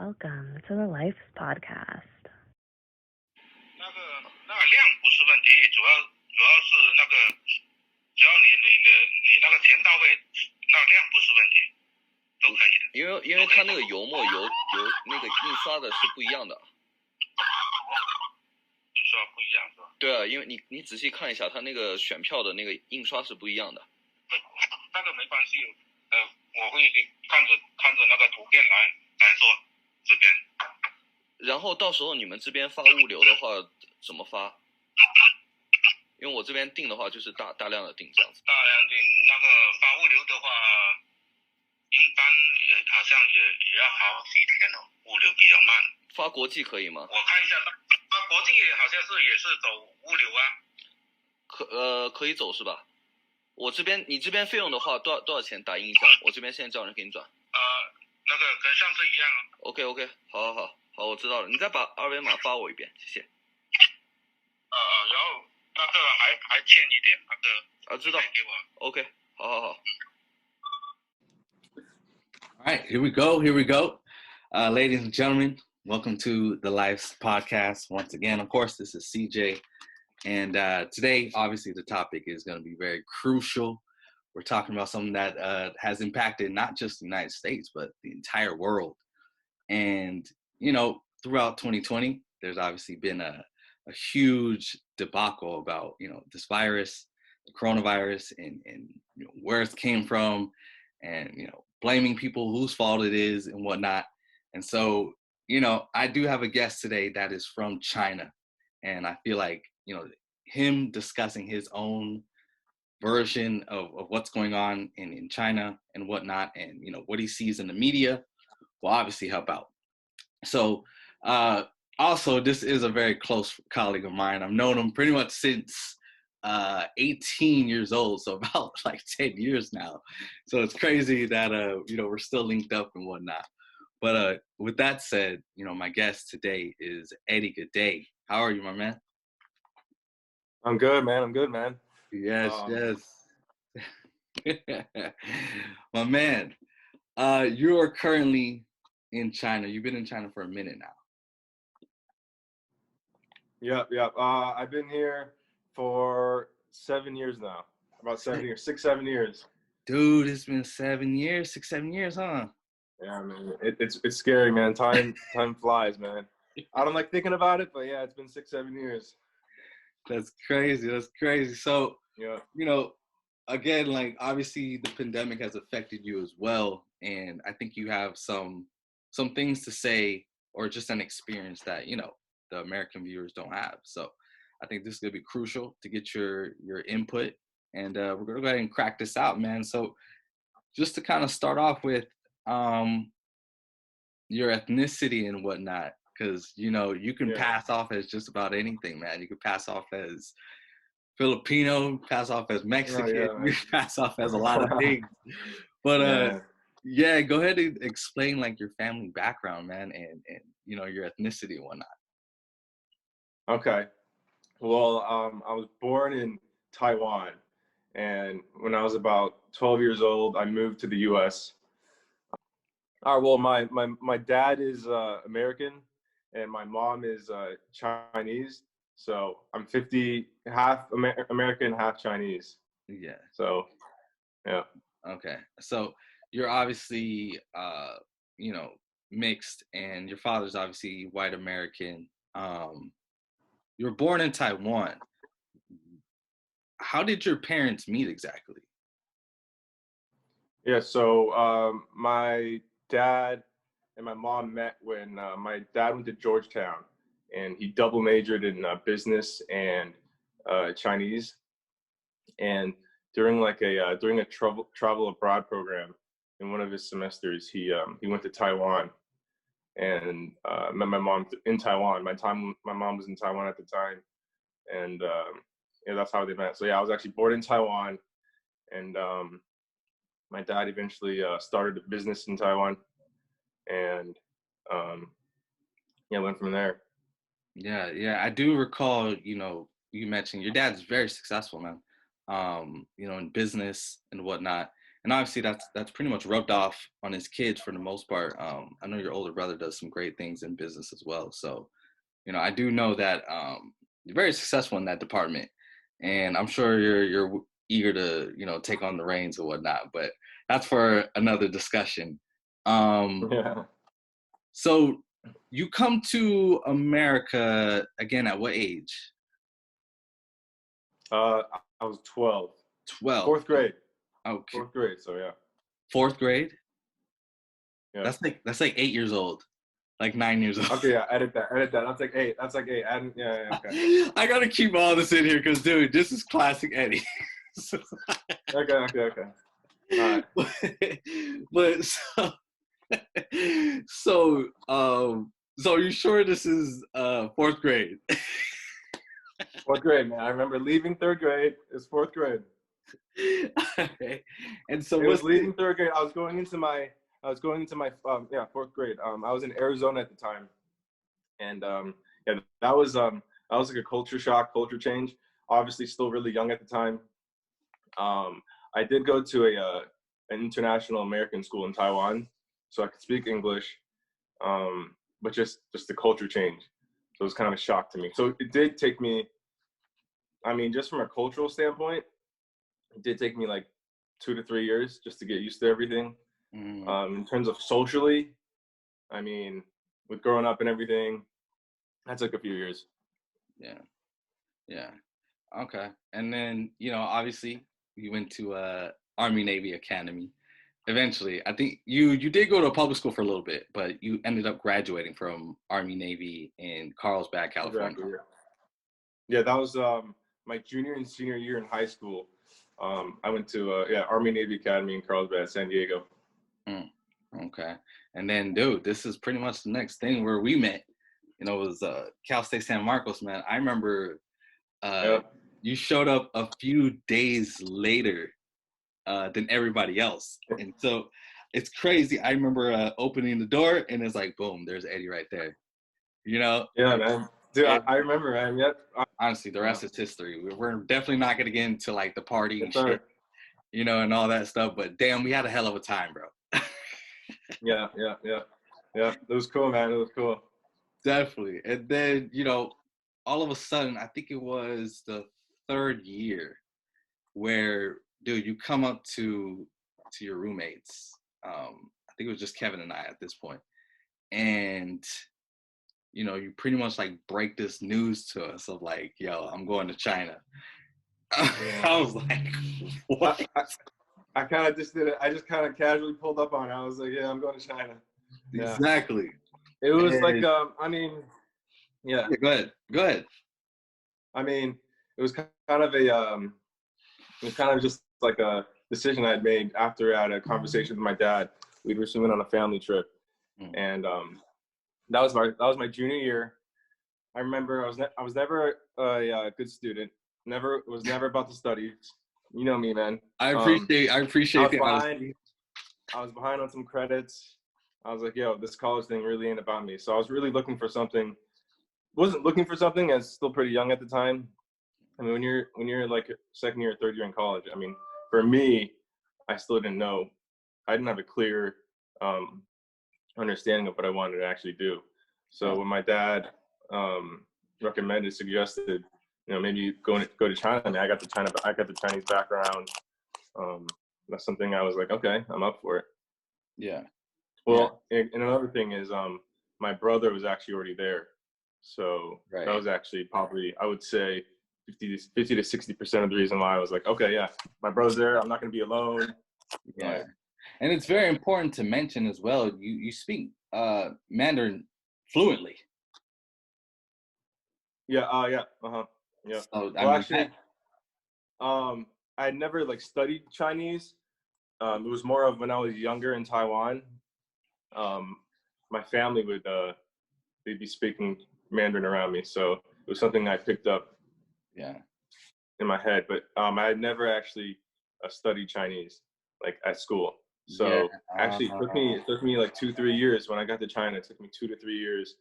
Welcome to the Life Podcast. 那个量不是问题，主要是那个，只要你那个钱到位，那量不是问题，都可以的。因为它那个油墨油那个印刷的是不一样的。印刷不一样是吧？对啊，因为你仔细看一下，它那个选票的那个印刷是不一样的。那个没关系，我会看着那个图片来做这边。然后到时候你们这边发物流的话怎么发？因为我这边订的话就是大量的订这样子。大量订那个发物流的话，一般好像也要好几天哦，物流比较慢。发国际可以吗？我看一下，发国际好像也是走物流啊。可以走是吧？你这边费用的话多少钱打印一张？我这边现在叫人给你转。那个跟上次一样啊。OK， 好，我知道了。你再把二维码发我一遍，谢谢。然后那个还欠一点那个。知道。给我。OK， 好。All right, here we go. Ladies and gentlemen, welcome to the Life's Podcast. Once again, of course, this is CJ. And today, obviously, the topic is going to be very crucial. We're talking about something that has impacted not just the United States, but the entire world. And, throughout 2020, there's obviously been a huge debacle about, this virus, the coronavirus, and where it came from, and, blaming people whose fault it is and whatnot. And so, I do have a guest today that is from China. And I feel like, him discussing his own version of what's going on in China and whatnot, and, what he sees in the media will obviously help out. So, also, this is a very close colleague of mine. I've known him pretty much since 18 years old, so about like 10 years now. So it's crazy that, we're still linked up and whatnot. But with that said, my guest today is Eddie. Good day. How are you, my man? I'm good, man. Yes. My man, you are currently in China. You've been in China for a minute now. Yep. I've been here for 7 years now. About 7 years, 7 years. Dude, it's been 7 years, 6, 7 years, huh? Yeah, man. It's scary, man. Time flies, man. I don't like thinking about it, but yeah, it's been 6, 7 years. That's crazy. So, yeah. Again, like, obviously the pandemic has affected you as well. And I think you have some things to say, or just an experience that, the American viewers don't have. So I think this is going to be crucial to get your input. And we're going to go ahead and crack this out, man. So just to kind of start off with your ethnicity and whatnot, because, you can pass off as just about anything, man. You can pass off as Filipino, pass off as Mexican, you pass off as a lot of things. But go ahead and explain like your family background, man, and your ethnicity and whatnot. Okay. Well, I was born in Taiwan, and when I was about 12 years old, I moved to the U.S. All right. Well, my dad is American, and my mom is Chinese. So I'm 50, half American, half Chinese. Yeah. So, yeah. Okay. So you're obviously, mixed, and your father's obviously white American. You were born in Taiwan. How did your parents meet exactly? Yeah. So my dad and my mom met when my dad went to Georgetown. And he double majored in business and Chinese. And during a travel abroad program in one of his semesters, he went to Taiwan and met my mom in Taiwan. My mom was in Taiwan at the time, and that's how they met. So yeah, I was actually born in Taiwan, and my dad eventually started a business in Taiwan, and went from there. Yeah, I do recall, you mentioned your dad's very successful, man, in business and whatnot. and obviously that's pretty much rubbed off on his kids for the most part. I know your older brother does some great things in business as well. So, I do know that you're very successful in that department, and I'm sure you're eager to take on the reins or whatnot. But that's for another discussion. Yeah. So you come to America again at what age? I was 12. 12. Fourth grade. Okay. Fourth grade. So yeah. Fourth grade? Yeah. That's like 8 years old. Like 9 years old. Okay, yeah, edit that. That's like 8. Yeah, okay. I gotta keep all this in here because, dude, this is classic Eddie. Okay. All right. But so are you sure this is fourth grade? Fourth grade, man. I remember leaving third grade. It's fourth grade. Okay. And so it was leaving third grade. I was going into my fourth grade. I was in Arizona at the time, and that was like a culture shock, culture change. Obviously, still really young at the time. I did go to an international American school in Taiwan, so I could speak English, but just the culture change. So it was kind of a shock to me. So it did take me, just from a cultural standpoint, it did take me like 2 to 3 years just to get used to everything. In terms of socially, with growing up and everything, that took a few years. Yeah. Okay. And then, obviously you went to Army Navy Academy. Eventually, I think you did go to a public school for a little bit, but you ended up graduating from Army Navy in Carlsbad, California. Exactly, yeah, that was my junior and senior year in high school. I went to Army Navy Academy in Carlsbad, San Diego. Okay. And then, dude, this is pretty much the next thing where we met. It was Cal State San Marcos, man. I remember you showed up a few days later than everybody else. And so it's crazy. I remember opening the door and it's like, boom, there's Eddie right there. Yeah, man. Dude, I remember, man. Yep. Honestly, the rest is history. We're definitely not going to get into like the party and shit, right. And all that stuff. But damn, we had a hell of a time, bro. Yeah. It was cool, man. It was cool. Definitely. And then, all of a sudden, I think it was the third year where, dude, you come up to your roommates. I think it was just Kevin and I at this point. And, you pretty much like break this news to us of like, yo, I'm going to China. I was like, what? I kind of just did it. I just kind of casually pulled up on it. I was like, yeah, I'm going to China. Yeah. Exactly. It was like, yeah. Go ahead. It was kind of just like a decision I had made after I had a conversation with my dad. We were went on a family trip, and that was my junior year. I remember I was never a good student. Was never about to study. You know me, man. I appreciate I was behind on some credits. I was like, yo, this college thing really ain't about me. So I was really looking for something. Wasn't looking for something. I was still pretty young at the time. When you're like second year or third year in college, for me, I still didn't know. I didn't have a clear understanding of what I wanted to actually do. So when my dad suggested, maybe go to China. I got the Chinese background. That's something I was like, okay, I'm up for it. Yeah. Well, and another thing is, my brother was actually already there, so that was actually probably, I would say, 50 to 60% of the reason why I was like, okay, yeah, my brother's there. I'm not going to be alone. Yeah, and it's very important to mention as well. You speak Mandarin fluently. Yeah. Yeah. So, actually, I had never studied Chinese. It was more of when I was younger in Taiwan. My family would they'd be speaking Mandarin around me, so it was something I picked up. In my head, but I had never actually studied Chinese at school. So actually, it took me 2-3 years when I got to China. It took me 2 to 3 years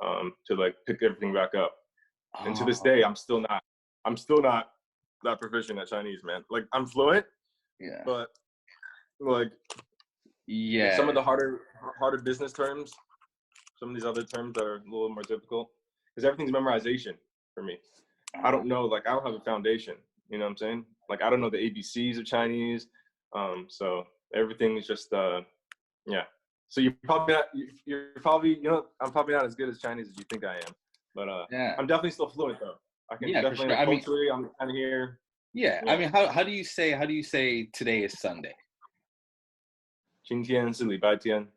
to pick everything back up. And to this day, I'm still not that proficient at Chinese, man. I'm fluent. Yeah. But like Yeah. some of the harder business terms, some of these other terms that are a little more difficult, because everything's memorization for me. I don't know, like, I don't have a foundation, you know what I'm saying? Like, I don't know the ABCs of Chinese. So everything is just, yeah. So you're probably, you know, I'm probably not as good as Chinese as you think I am, but Yeah. I'm definitely still fluent though. I can Yeah, for definitely, sure. I mean, culturally, I'm kind of here. yeah. I mean, how do you say today is Sunday? 今天是礼拜天.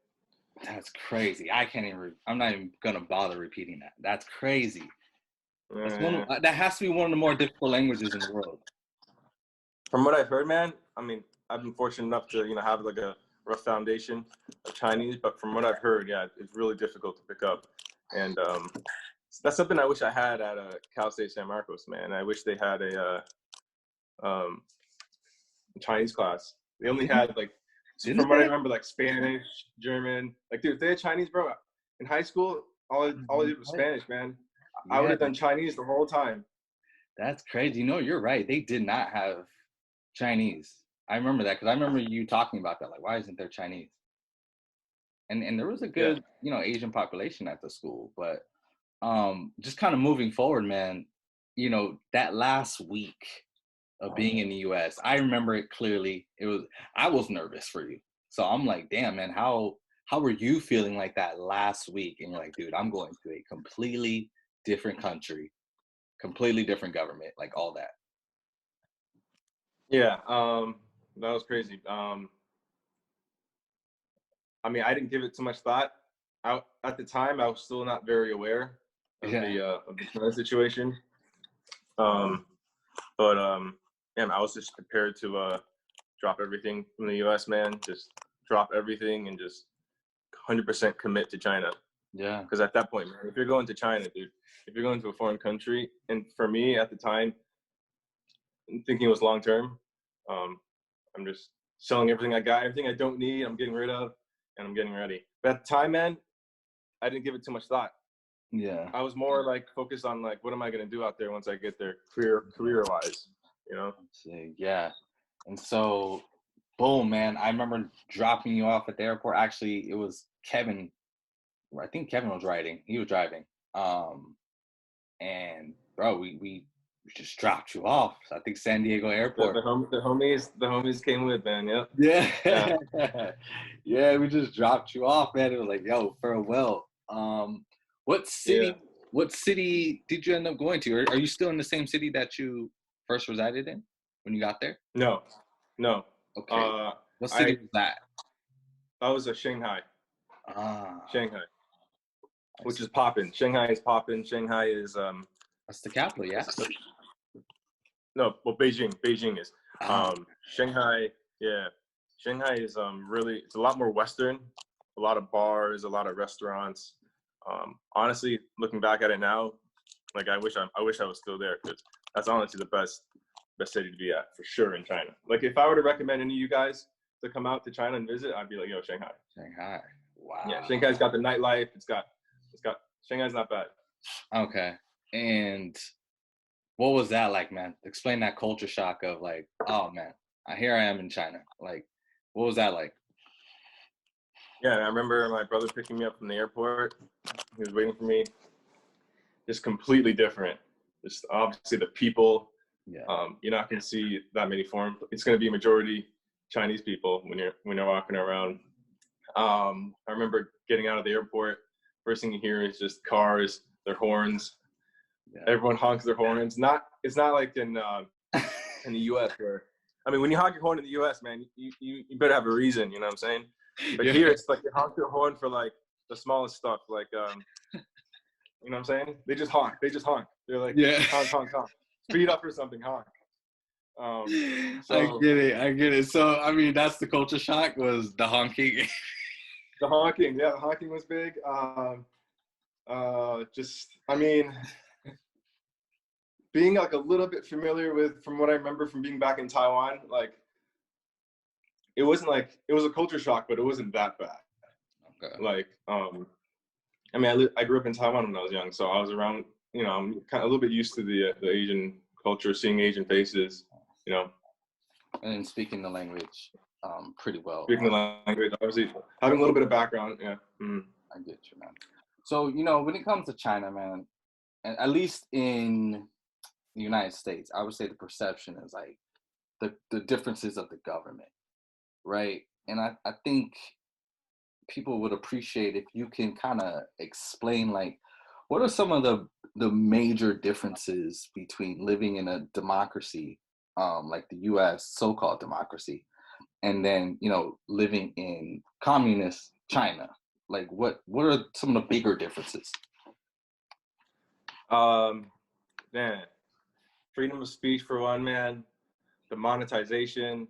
That's crazy. I can't even. I'm not even gonna bother repeating that. That's crazy. That's that has to be one of the more difficult languages in the world. From what I've heard, man, I mean, I've been fortunate enough to, you know, have like a rough foundation of Chinese, but from what I've heard, yeah, it's really difficult to pick up. And that's something I wish I had at Cal State San Marcos, man. I wish they had a Chinese class. They only had like, from what I remember, like Spanish, German. Like, dude, if they had Chinese, bro, in high school, all I did was Spanish, man. I would have done Chinese the whole time. That's crazy. You know, you're right. They did not have Chinese. I remember that because I remember you talking about that. Like, why isn't there Chinese? And there was a good, you know, Asian population at the school. But just kind of moving forward, man, you know, that last week of being in the US, I remember it clearly. I was nervous for you. So I'm like, damn, man, how were you feeling like that last week? And you're like, dude, I'm going to a completely different country, completely different government, like all that. Yeah, that was crazy. I mean, I didn't give it too much thought. At the time, I was still not very aware of the current situation. But man, I was just prepared to drop everything from the U.S., man. Just drop everything and just 100% commit to China. Yeah. Because at that point, man, if you're going to China, dude, if you're going to a foreign country, and for me at the time, thinking it was long term, I'm just selling everything I got, everything I don't need, I'm getting rid of, and I'm getting ready. But at the time, man, I didn't give it too much thought. Yeah. I was more like focused on like, what am I going to do out there once I get there, career-wise, you know? Yeah. And so, boom, man, I remember dropping you off at the airport. Actually, it was Kevin. I think Kevin was riding. He was driving. And bro, we just dropped you off. I think San Diego Airport. The homies came with, man. Yep. Yeah. Yeah, we just dropped you off, man. It was like, yo, farewell. What city did you end up going to? Are you still in the same city that you first resided in when you got there? No. Okay. What city was that? I was at Shanghai. Shanghai. Which is popping. Shanghai is popping. Shanghai is that's the capital, yeah. No, well, Beijing is. Shanghai, yeah. Shanghai is really, it's a lot more Western, a lot of bars, a lot of restaurants. Honestly, looking back at it now, like I wish I was still there, because that's honestly the best city to be at for sure in China. Like if I were to recommend any of you guys to come out to China and visit, I'd be like, yo, Shanghai. Shanghai. Wow. Yeah, Shanghai's got the nightlife. It's got Shanghai's not bad. Okay. And what was that like, man? Explain that culture shock of like, oh man, here I am in China. Like, what was that like? Yeah, I remember my brother picking me up from the airport. He was waiting for me. Just completely different. Just obviously the people. Yeah. You're not gonna see that many foreign. It's gonna be a majority Chinese people when you're walking around. I remember getting out of the airport. First thing you hear is just cars, their horns. Yeah. Everyone honks their horns. It's not like in the U.S. where, I mean, when you honk your horn in the U.S., man, you better have a reason. You know what I'm saying? But here it's like you honk your horn for like the smallest stuff, like you know what I'm saying? They just honk. They're like, honk. Speed up or something, honk. I get it. So I mean, that's the culture shock, was the honking. The honking, yeah, the honking was big. I mean, being like a little bit familiar with, from what I remember from being back in Taiwan, like it was a culture shock, but it wasn't that bad. Okay. Like, I mean, I grew up in Taiwan when I was young, so I was around, you know, I'm kind of a little bit used to the Asian culture, seeing Asian faces, you know. And speaking the language. pretty well. Speaking the language, obviously having a little bit of background. Yeah. I get you, man. So, you know, when it comes to China, man, and at least in the United States, I would say the perception is like the differences of the government, right? And I think people would appreciate if you can kind of explain like what are some of the major differences between living in a democracy, like the US so-called democracy, and then, you know, living in communist China. Like what are some of the bigger differences? Man, freedom of speech for one, man. The monetization.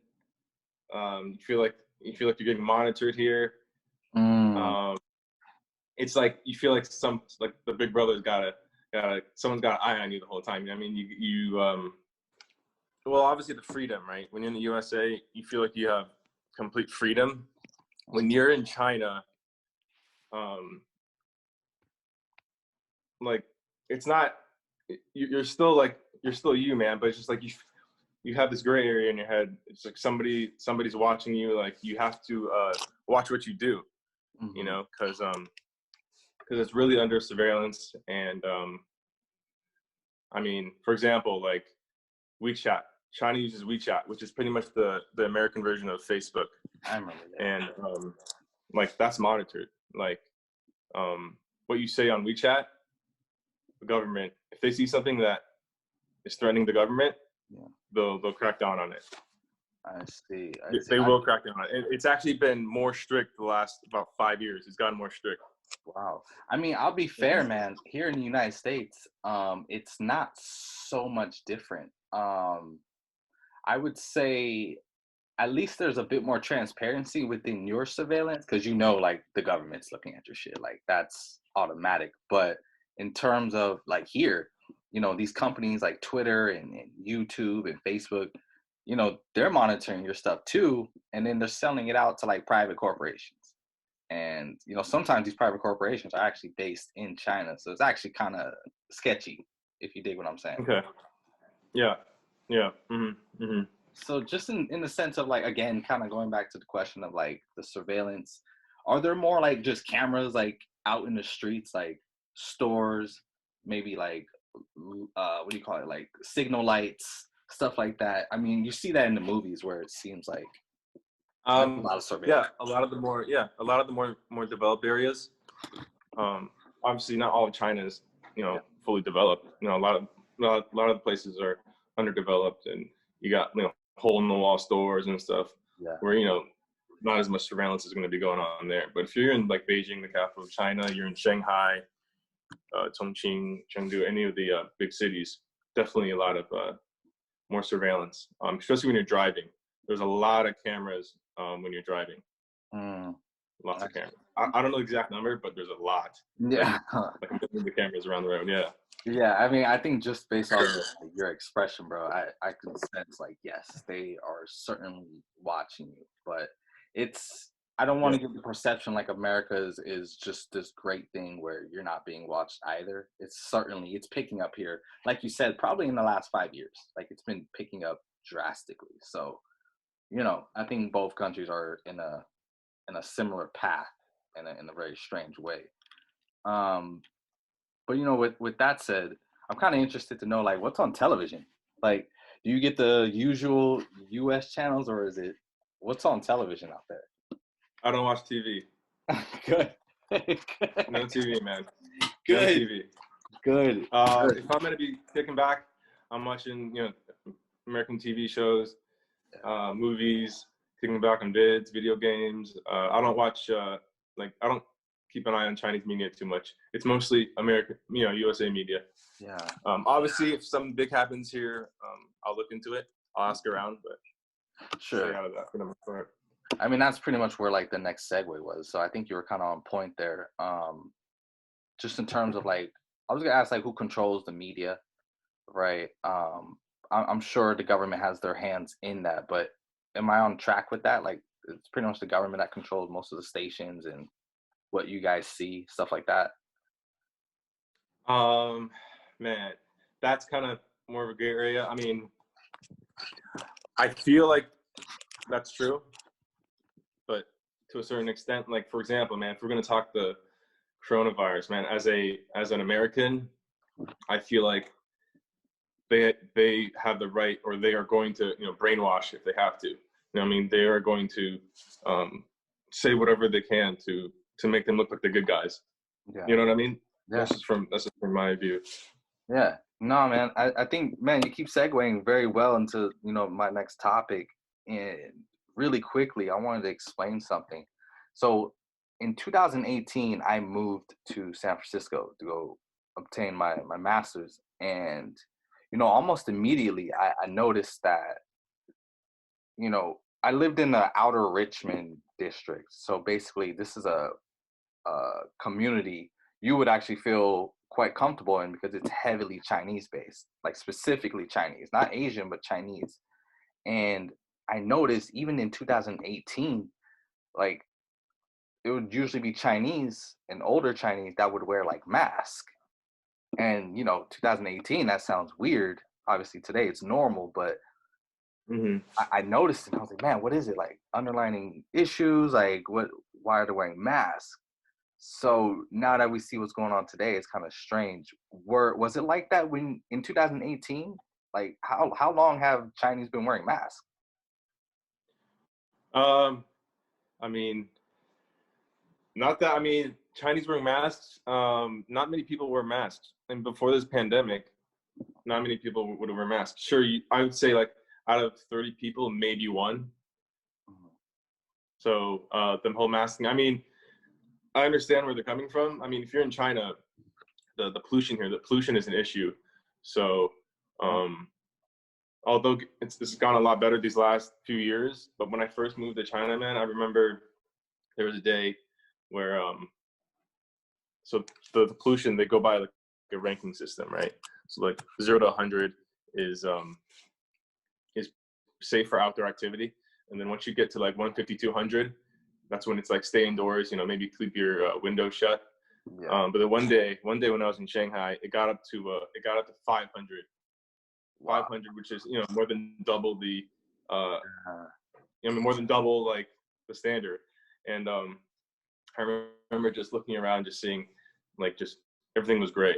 You feel like you're getting monitored here. It's like you feel like the big brother's someone's got an eye on you the whole time. You know what I mean? You well, obviously the freedom, right? When you're in the USA, you feel like you have complete freedom. When you're in China, like it's not. You're still you, man. But it's just like you have this gray area in your head. It's like somebody's watching you. Like you have to watch what you do, you know, because it's really under surveillance. And I mean, for example, like WeChat. China uses WeChat, which is pretty much the American version of Facebook. I remember that. And like that's monitored. Like what you say on WeChat, the government, if they see something that is threatening the government, they'll crack down on it. I see. They will crack down on it. It's actually been more strict the last about 5 years. It's gotten more strict. Wow. I mean, I'll be fair, man. Here in the United States, it's not so much different. I would say at least there's a bit more transparency within your surveillance because you know, like the government's looking at your shit. Like that's automatic. But in terms of like here, you know, these companies like Twitter and YouTube and Facebook, you know, they're monitoring your stuff too, and then they're selling it out to like private corporations. And you know, sometimes these private corporations are actually based in China, so it's actually kind of sketchy, if you dig what I'm saying. Okay. Yeah. So just in the sense of like, again, kind of going back to the question of like the surveillance, are there more like just cameras like out in the streets, like stores, maybe like what do you call it, like signal lights, stuff like that? I mean, you see that in the movies where it seems like a lot of surveillance. Yeah, a lot of the more developed areas. Obviously, not all of China is fully developed. You know, a lot of the places are underdeveloped, and you got hole in the wall stores and stuff where not as much surveillance is going to be going on there. But if you're in like Beijing, the capital of China, you're in Shanghai, Chongqing, Chengdu, any of the big cities, definitely a lot of more surveillance, especially when you're driving. There's a lot of cameras when you're driving. Lots of cameras. I don't know the exact number, but there's a lot. Yeah. Like a million of cameras around the road. Yeah. Yeah, I mean, I think just based off of your expression, bro, I can sense like, yes, they are certainly watching you. But I don't want to give the perception like America is just this great thing where you're not being watched either. It's picking up here. Like you said, probably in the last 5 years. Like it's been picking up drastically. So, you know, I think both countries are in a similar path in a very strange way. But you know, with that said, I'm kind of interested to know like what's on television. Like, do you get the usual U.S. channels, or is it what's on television out there? I don't watch TV. Good. No TV, man. Good. No TV. Good. If I'm gonna be kicking back, I'm watching American TV shows, movies, kicking back on vids, video games. I don't watch I don't keep an eye on Chinese media too much. It's mostly American, USA media. Yeah. Obviously, if something big happens here, I'll look into it. I'll ask around, but sure. Stay out of that for the most part. I mean, that's pretty much where like the next segue was. So I think you were kind of on point there. Just in terms of like, I was gonna ask like who controls the media, right? I'm sure the government has their hands in that, but am I on track with that? Like, it's pretty much the government that controls most of the stations and what you guys see, stuff like that. Man, that's kind of more of a gray area. I mean, I feel like that's true. to a certain extent. Like, for example, man, if we're going to talk the coronavirus, man, as an American, I feel like they have the right, or they are going to, brainwash if they have to. I mean, they are going to say whatever they can to make them look like the good guys. Yeah. You know what I mean? Yeah. That's just from my view. Yeah. No, man. I think, man, you keep segueing very well into, my next topic. And really quickly, I wanted to explain something. So in 2018, I moved to San Francisco to go obtain my master's. And, almost immediately, I noticed that, I lived in the outer Richmond district. So basically, this is a community you would actually feel quite comfortable in because it's heavily Chinese based, like specifically Chinese, not Asian, but Chinese. And I noticed even in 2018, like it would usually be Chinese and older Chinese that would wear like masks. And 2018, that sounds weird. Obviously today it's normal, but I noticed it and I was like, man, what is it? Like underlining issues? Like why are they wearing masks? So now that we see what's going on today, it's kind of strange. Was it like that when in 2018? Like how long have Chinese been wearing masks? I mean, not that, Chinese wearing masks, not many people wear masks. And before this pandemic, not many people would wear masks. Sure, I would say like out of 30 people, maybe one. So the whole masking, I understand where they're coming from. If you're in China, the pollution here, the pollution is an issue. So although this has gone a lot better these last few years, but when I first moved to China, man, I remember there was a day where so the pollution, they go by like a ranking system, right? So like 0 to 100 is safe for outdoor activity, and then once you get to like 150, 200, that's when it's like stay indoors, maybe keep your window shut. Yeah. But then one day when I was in Shanghai, it got up to 500. Wow. 500, which is more than double the more than double like the standard. And I remember just looking around, just seeing like just everything was great.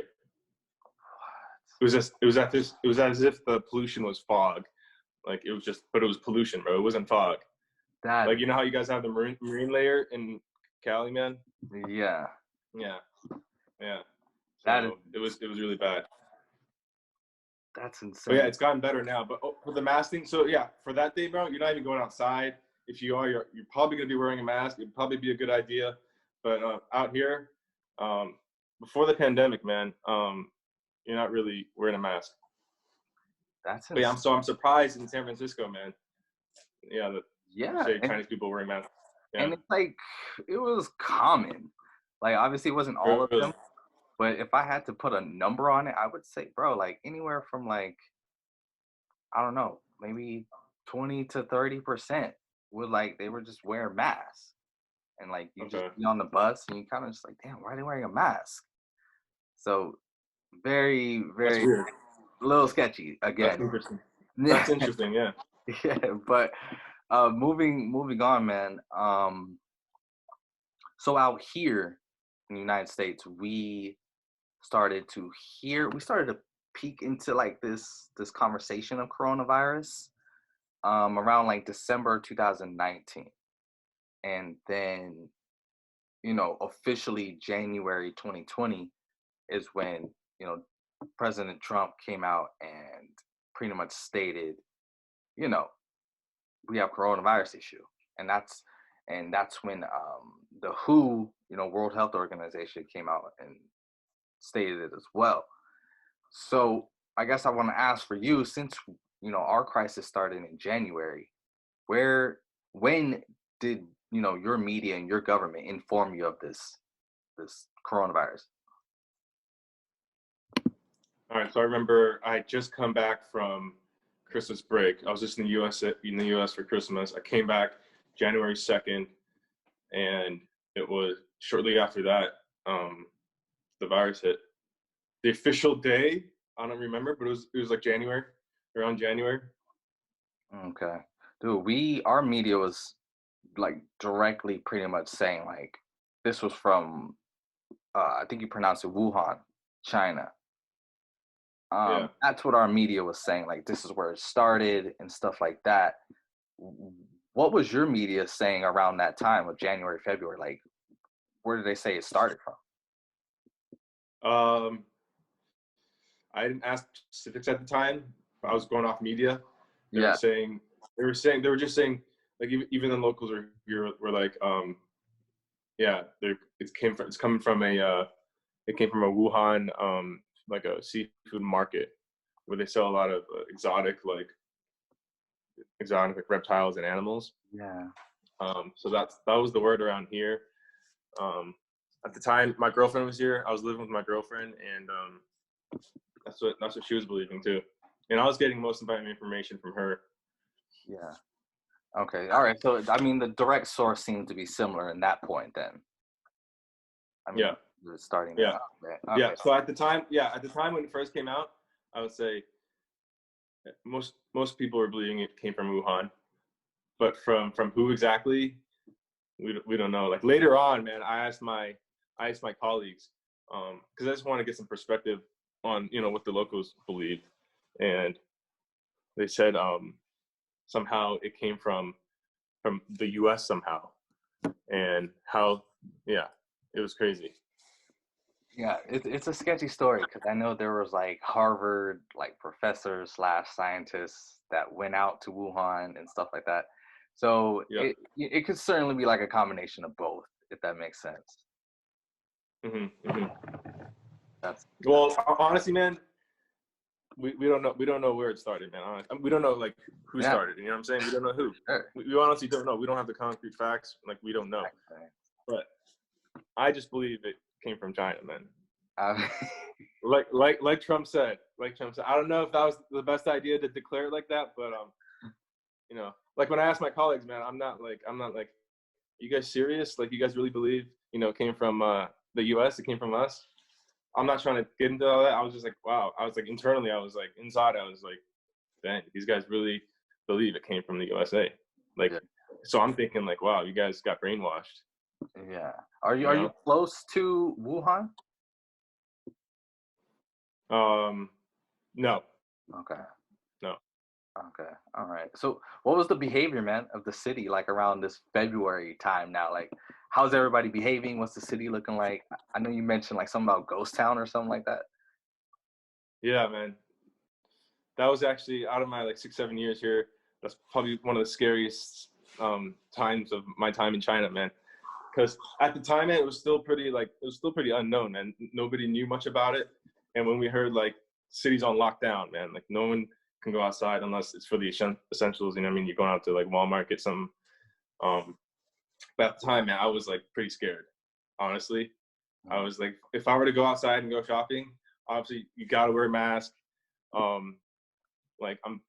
It was as if the pollution was fog. Like but it was pollution, bro. It wasn't fog. Like, how you guys have the marine layer in Cali, man? Yeah. Yeah. So it was really bad. That's insane. But yeah, it's gotten better now. But for the mask thing, so yeah, for that day, bro, you're not even going outside. If you are, you're probably gonna be wearing a mask. It'd probably be a good idea. But out here, before the pandemic, man, you're not really wearing a mask. That's insane. But yeah, I'm surprised in San Francisco, man. Yeah, Chinese people wearing masks. Yeah. And it's like it was common. Like obviously it wasn't all of them, but if I had to put a number on it, I would say, bro, like anywhere from like I don't know, maybe 20 to 30% would like they were just wearing masks. And like you just be on the bus and you kind of just like, damn, why are they wearing a mask? So very, very a little sketchy again. That's interesting. That's interesting, yeah. Yeah, but moving on, man. So out here in the United States, we started to peek into like this conversation of coronavirus around like December 2019. And then, officially January 2020 is when, President Trump came out and pretty much stated, we have coronavirus issue. And that's when the WHO, World Health Organization came out and stated it as well. So I guess I want to ask for you, since, our crisis started in January, when did, your media and your government inform you of this coronavirus? All right. So I remember I had just come back from Christmas break. I was just in the U.S. for Christmas. I came back January 2nd, and it was shortly after that the virus hit. The official day, I don't remember, but it was like around January. Okay, dude. Our media was like directly pretty much saying like this was from I think you pronounce it Wuhan, China. Yeah. That's what our media was saying, like this is where it started and stuff like that. What was your media saying around that time of January, February? Like, where did they say it started from? I didn't ask specifics at the time. I was going off media. They Yeah. were just saying, like even the locals were like, yeah, it came from a Wuhan, like a seafood market where they sell a lot of exotic reptiles and animals. Yeah. So that was the word around here. At the time, my girlfriend was here. I was living with my girlfriend, and that's what she was believing too. And I was getting most of my information from her. Yeah. Okay. All right. So I mean, the direct source seemed to be similar in that point then. I mean, Yeah. Starting. Yeah. Okay. Yeah. So at the time when it first came out, I would say most people were believing it came from Wuhan, but from who exactly, we don't know. Like later on, man, I asked my colleagues, because I just want to get some perspective on what the locals believed, and they said somehow it came from the U.S. somehow, and how it was crazy. Yeah, it's a sketchy story because I know there was like Harvard like professors / scientists that went out to Wuhan and stuff like that. So Yeah. it could certainly be like a combination of both, if that makes sense. Well, honestly, man, we don't know where it started, man. Honestly, we don't know like who started. You know what I'm saying? We don't know who. Sure. We honestly don't know. We don't have the concrete facts. Like we don't know. Okay. But I just believe it came from China, man. Uh, like Trump said. I don't know if that was the best idea to declare it like that, but like when I asked my colleagues, man, I'm not like, you guys serious? Like, you guys really believe it came from the U.S. It came from us? I'm not trying to get into all that. I was just like, wow. I was like, internally, I was like, inside, I was like, dang, these guys really believe it came from the USA. Like, so I'm thinking like, wow, you guys got brainwashed. Yeah. Are you close to Wuhan? No. Okay. No. Okay. All right. So what was the behavior, man, of the city like around this February time now? Like, how's everybody behaving? What's the city looking like? I know you mentioned like something about Ghost Town or something like that. Yeah, man. That was actually, out of my like 6-7 years here, that's probably one of the scariest times of my time in China, man. Because at the time, man, it was still pretty unknown, man. Nobody knew much about it. And when we heard like cities on lockdown, man, like no one can go outside unless it's for the essentials. You know what I mean? You're going out to like Walmart, get some. But at the time, man, I was like pretty scared. Honestly, I was like, if I were to go outside and go shopping, obviously you gotta wear a mask. Like I'm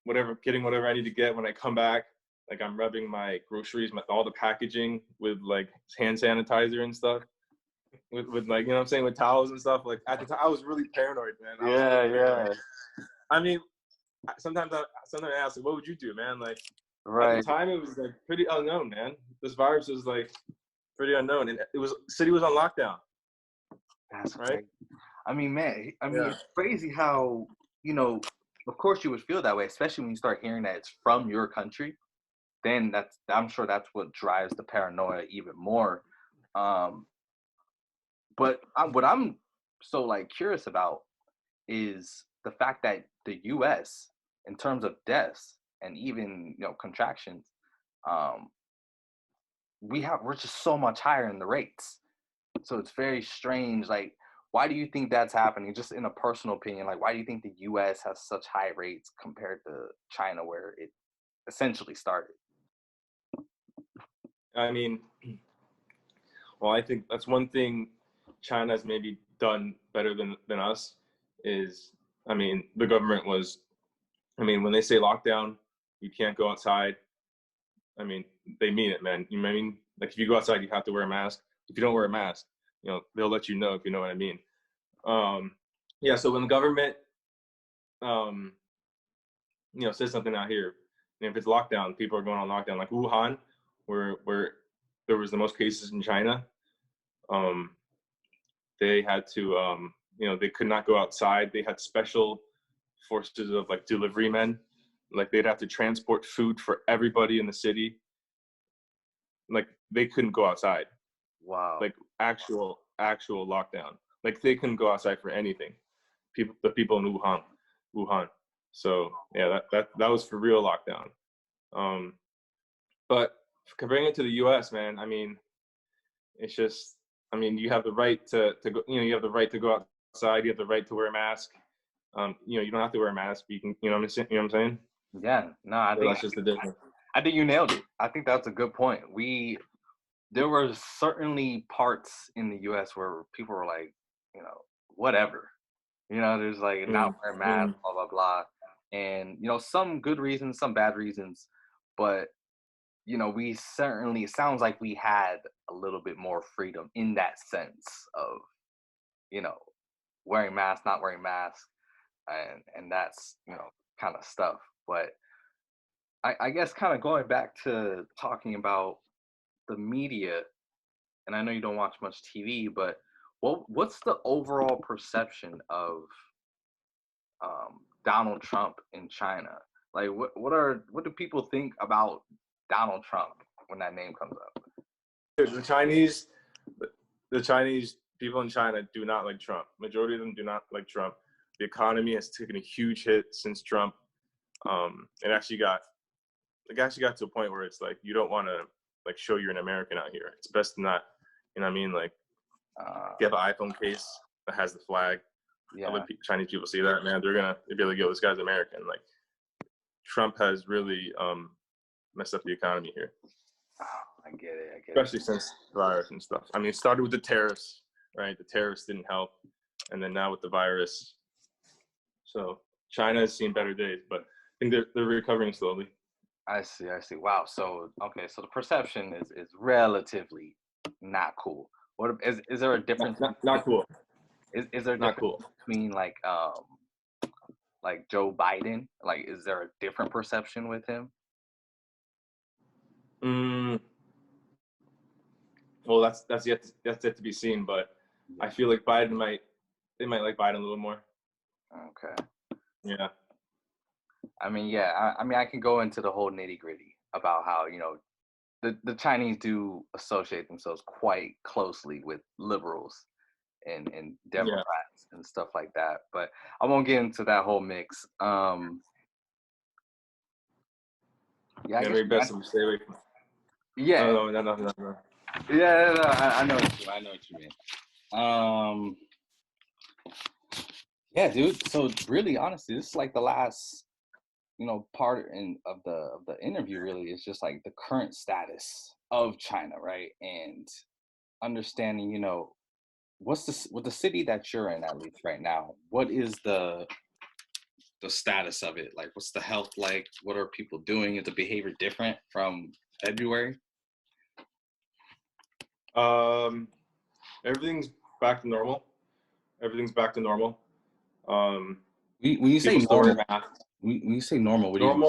getting whatever I need to get when I come back. Like I'm rubbing my groceries, all the packaging with like hand sanitizer and stuff. With like, you know what I'm saying, with towels and stuff. Like at the time, I was really paranoid, man. Yeah. I mean, sometimes I ask, like, what would you do, man? Like Right. at the time, it was like pretty unknown, man. This virus was like pretty unknown, and city was on lockdown. That's right. Crazy. I mean, man. It's crazy how of course you would feel that way, especially when you start hearing that it's from your country. Then I'm sure that's what drives the paranoia even more. But what I'm so like curious about is the fact that the U.S. in terms of deaths and even contractions, we're just so much higher in the rates. So it's very strange. Like, why do you think that's happening? Just in a personal opinion, like why do you think the U.S. has such high rates compared to China, where it essentially started? I mean, well, I think that's one thing China's maybe done better than us is, I mean, the government was, I mean, when they say lockdown, you can't go outside. I mean, they mean it, man. You know what I mean? Like if you go outside, you have to wear a mask. If you don't wear a mask, they'll let you know, if you know what I mean. Yeah. So when the government, says something out here, and if it's lockdown, people are going on lockdown. Like Wuhan, where there was the most cases in China, they had to, they could not go outside. They had special forces of like delivery men. Like they'd have to transport food for everybody in the city. Like they couldn't go outside. Wow. Like actual lockdown. Like they couldn't go outside for anything. The people in Wuhan. So yeah, that was for real lockdown. But comparing it to the U.S., man, I mean, it's just, I mean, you have the right to go, you have the right to go outside. You have the right to wear a mask. You don't have to wear a mask. But you can, you know what I'm saying? Yeah, no, I think that's just the difference. I think you nailed it. I think that's a good point. There were certainly parts in the U.S. where people were like, whatever. There's like not wearing masks, blah, blah, blah. And, some good reasons, some bad reasons. But, we certainly, it sounds like we had a little bit more freedom in that sense of, wearing masks, not wearing masks. And that's, kind of stuff. But I guess kind of going back to talking about the media, and I know you don't watch much TV, but what's the overall perception of Donald Trump in China? Like, what do people think about Donald Trump when that name comes up? The Chinese people in China do not like Trump. Majority of them do not like Trump. The economy has taken a huge hit since Trump. It actually got to a point where it's like you don't want to like show you're an American out here. It's best to not, you know what I mean? Like, if you have an iPhone case that has the flag, other Chinese people see that, man, they'd be like, yo, this guy's American. Like, Trump has really messed up the economy here. Oh, I get it. Especially since the virus and stuff. I mean, it started with the tariffs, right? The tariffs didn't help, and then now with the virus. So China has seen better days, but I think they're recovering slowly. I see. Wow. So so the perception is relatively not cool. What is there a difference? Not cool. Is there a difference between like Joe Biden? Like, is there a different perception with him? Well, that's yet to be seen, but I feel like they might like Biden a little more. Okay. Yeah. I mean, yeah. I mean, I can go into the whole nitty gritty about how the Chinese do associate themselves quite closely with liberals and Democrats and stuff like that. But I won't get into that whole mix. Yeah, maybe best to stay away from. Yeah. No. Yeah, I know what you mean. Yeah, dude. So really, honestly, this is like the last, part of the interview. Really, is just like the current status of China, right? And understanding, with the city that you're in, at least right now, what is the status of it? Like, what's the health like? What are people doing? Is the behavior different from February? Everything's back to normal. When you say normal, when you say normal, what do you mean?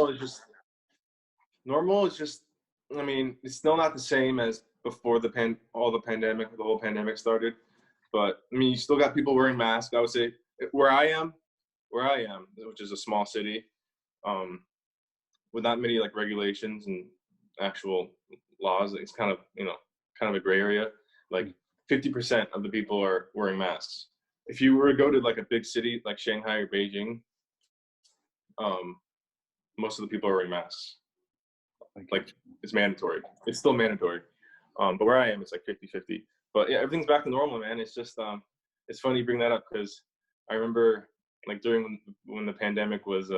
Normal is just. I mean, it's still not the same as before the whole pandemic started. But I mean, you still got people wearing masks. I would say where I am, which is a small city, with not many like regulations and actual laws. It's kind of a gray area. Like 50% of the people are wearing masks. If you were to go to like a big city like Shanghai or Beijing, most of the people are wearing masks. Like it's mandatory. It's still mandatory. But where I am, it's like 50-50. But yeah, everything's back to normal, man. It's just it's funny you bring that up because I remember like during when the pandemic was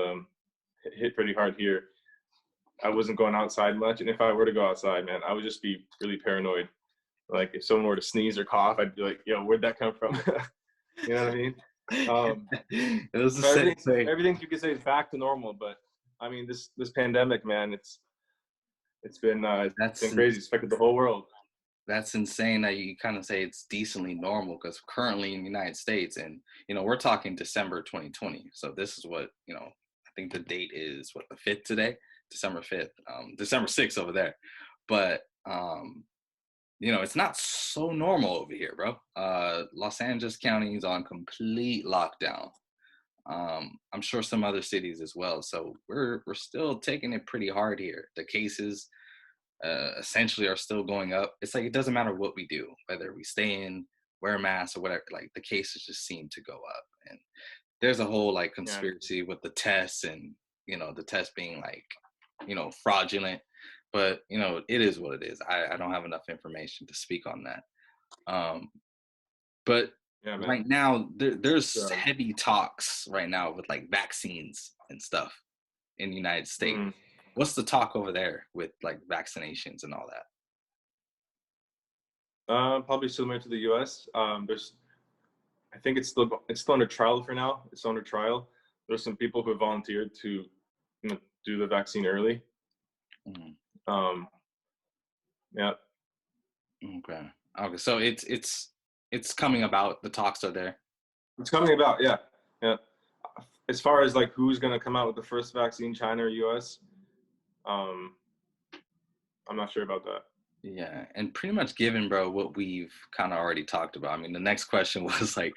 hit pretty hard here, I wasn't going outside much, and if I were to go outside, man, I would just be really paranoid. Like if someone were to sneeze or cough, I'd be like, "Yo, where'd that come from?" You know what I mean? It was the same thing. Everything you could say is back to normal, but I mean, this pandemic, man, it's been crazy. It's affected the whole world. That's insane that you kind of say it's decently normal because currently in the United States, and we're talking December 2020. So this is what I think the date is. What, the 5th today? December 5th. December 6th over there. But It's not so normal over here, bro. Los Angeles County is on complete lockdown. I'm sure some other cities as well. So we're still taking it pretty hard here. The cases essentially are still going up. It's like it doesn't matter what we do, whether we stay in, wear a mask or whatever. Like the cases just seem to go up, and there's a whole like conspiracy with the tests and the tests being like fraudulent. But it is what it is. I don't have enough information to speak on that. But right now there's heavy talks right now with like vaccines and stuff in the United States. What's the talk over there with like vaccinations and all that? Probably similar to the U.S. I think it's still under trial for now. It's under trial. There's some people who volunteered to do the vaccine early. Yeah. Okay. So it's coming about. The talks are there. It's coming about. Yeah. As far as like who's gonna come out with the first vaccine, China or U.S., I'm not sure about that. Yeah, and pretty much given, bro, what we've kind of already talked about. I mean, the next question was like,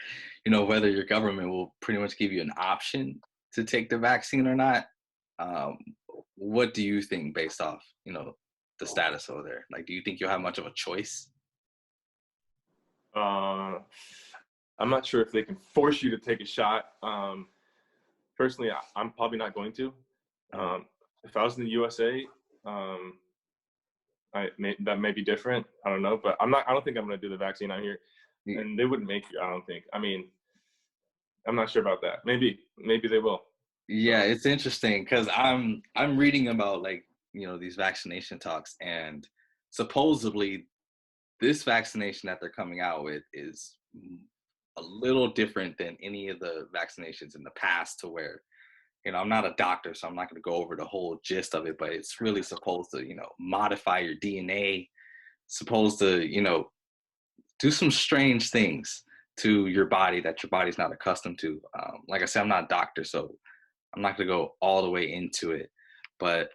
whether your government will pretty much give you an option to take the vaccine or not. What do you think based off, the status over there? Like, do you think you'll have much of a choice? I'm not sure if they can force you to take a shot. Personally, I'm probably not going to. If I was in the USA, that may be different. I don't know, but I don't think I'm going to do the vaccine out here, and they wouldn't make you. I don't think. I mean, I'm not sure about that. Maybe they will. Yeah, it's interesting because I'm reading about like these vaccination talks, and supposedly this vaccination that they're coming out with is a little different than any of the vaccinations in the past, to where I'm not a doctor, so I'm not going to go over the whole gist of it, but it's really supposed to, modify your DNA, supposed to, do some strange things to your body that your body's not accustomed to. Like I said, I'm not a doctor, so I'm not going to go all the way into it, but,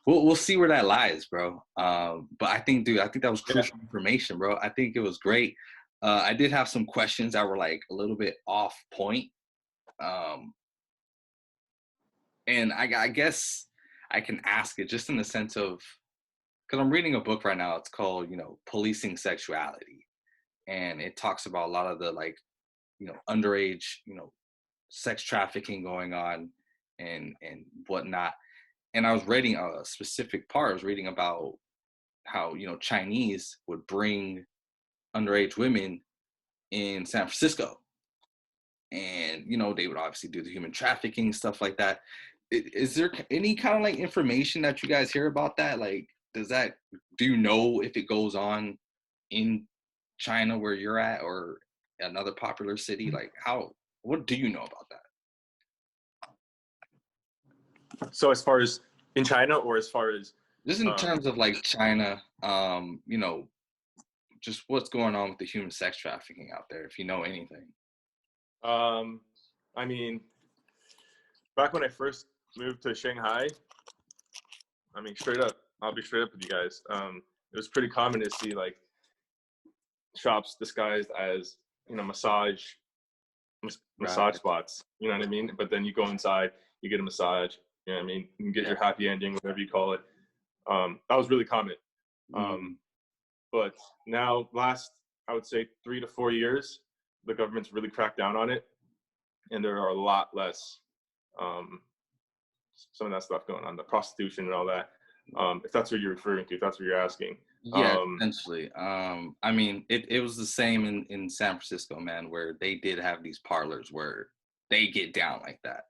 we'll see where that lies, bro. But I think that was crucial information, bro. I think it was great. I did have some questions that were like a little bit off point. And I guess I can ask it just in the sense of, because I'm reading a book right now. It's called, Policing Sexuality. And it talks about a lot of the like, underage, sex trafficking going on and whatnot. And I was reading a specific part. I was reading about how, Chinese would bring underage women in San Francisco. And, they would obviously do the human trafficking, stuff like that. Is there any kind of like information that you guys hear about that? Like, do you know if it goes on in China where you're at or another popular city? Like what do you know about that? So as far as in China or as far as? Just in terms of like China, just what's going on with the human sex trafficking out there, if you know anything. I mean, back when I first moved to Shanghai, I mean, I'll be straight up with you guys. It was pretty common to see like shops disguised as, massage spots, you know what I mean? But then you go inside, you get a massage, you know what I mean? You can get your happy ending, whatever you call it. That was really common. But now I would say 3 to 4 years, the government's really cracked down on it, and there are a lot less some of that stuff going on, the prostitution and all that. If that's what you're referring to, if that's what you're asking. Yeah, essentially. I mean, it was the same in San Francisco, man, where they did have these parlors where they get down like that,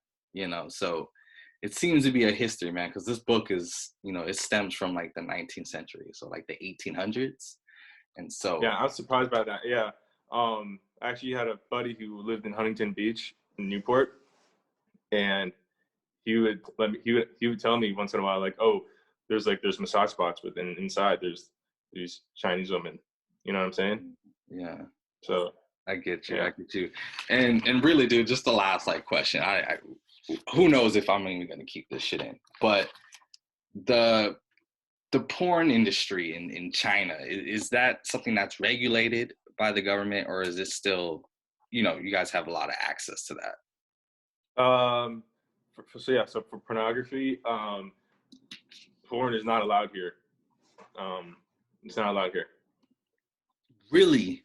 So it seems to be a history, man, because this book is, it stems from like the 19th century, so like the 1800s, and so. Yeah, I was surprised by that. Yeah. I actually had a buddy who lived in Huntington Beach in Newport, and he would tell me once in a while, like, oh, there's massage spots within inside. There's these Chinese women. You know what I'm saying? Yeah. So I get you. Yeah. I get you. And really, dude, just the last like question. I who knows if I'm even gonna keep this shit in, but the porn industry in China, is that something that's regulated by the government, or is it still, you know, you guys have a lot of access to that? So for pornography, porn is not allowed here. It's not allowed here. Really?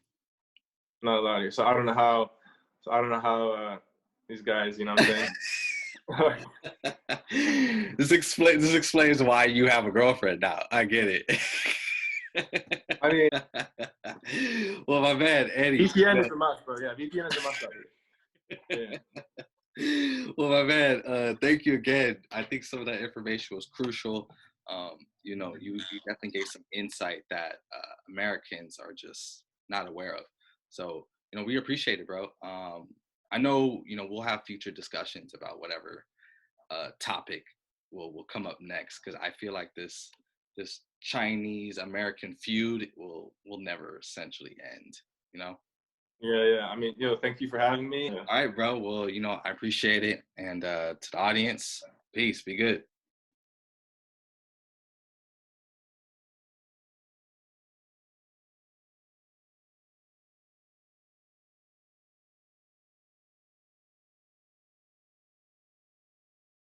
Not allowed here. So I don't know how these guys, you know what I'm saying? This explains why you have a girlfriend now. I get it. I mean, well, my man, Eddie. VPN is a must, bro. Yeah, VPN is a must out here. Yeah. Well, my man, thank you again. I think some of that information was crucial. You know, you definitely gave some insight that Americans are just not aware of. So, you know, we appreciate it, bro. I know, you know, we'll have future discussions about whatever topic will come up next, because I feel like this Chinese American feud will never essentially end, you know? Yeah. I mean, thank you for having me. All right, bro. Well, you know, I appreciate it. And to the audience, peace. Be good.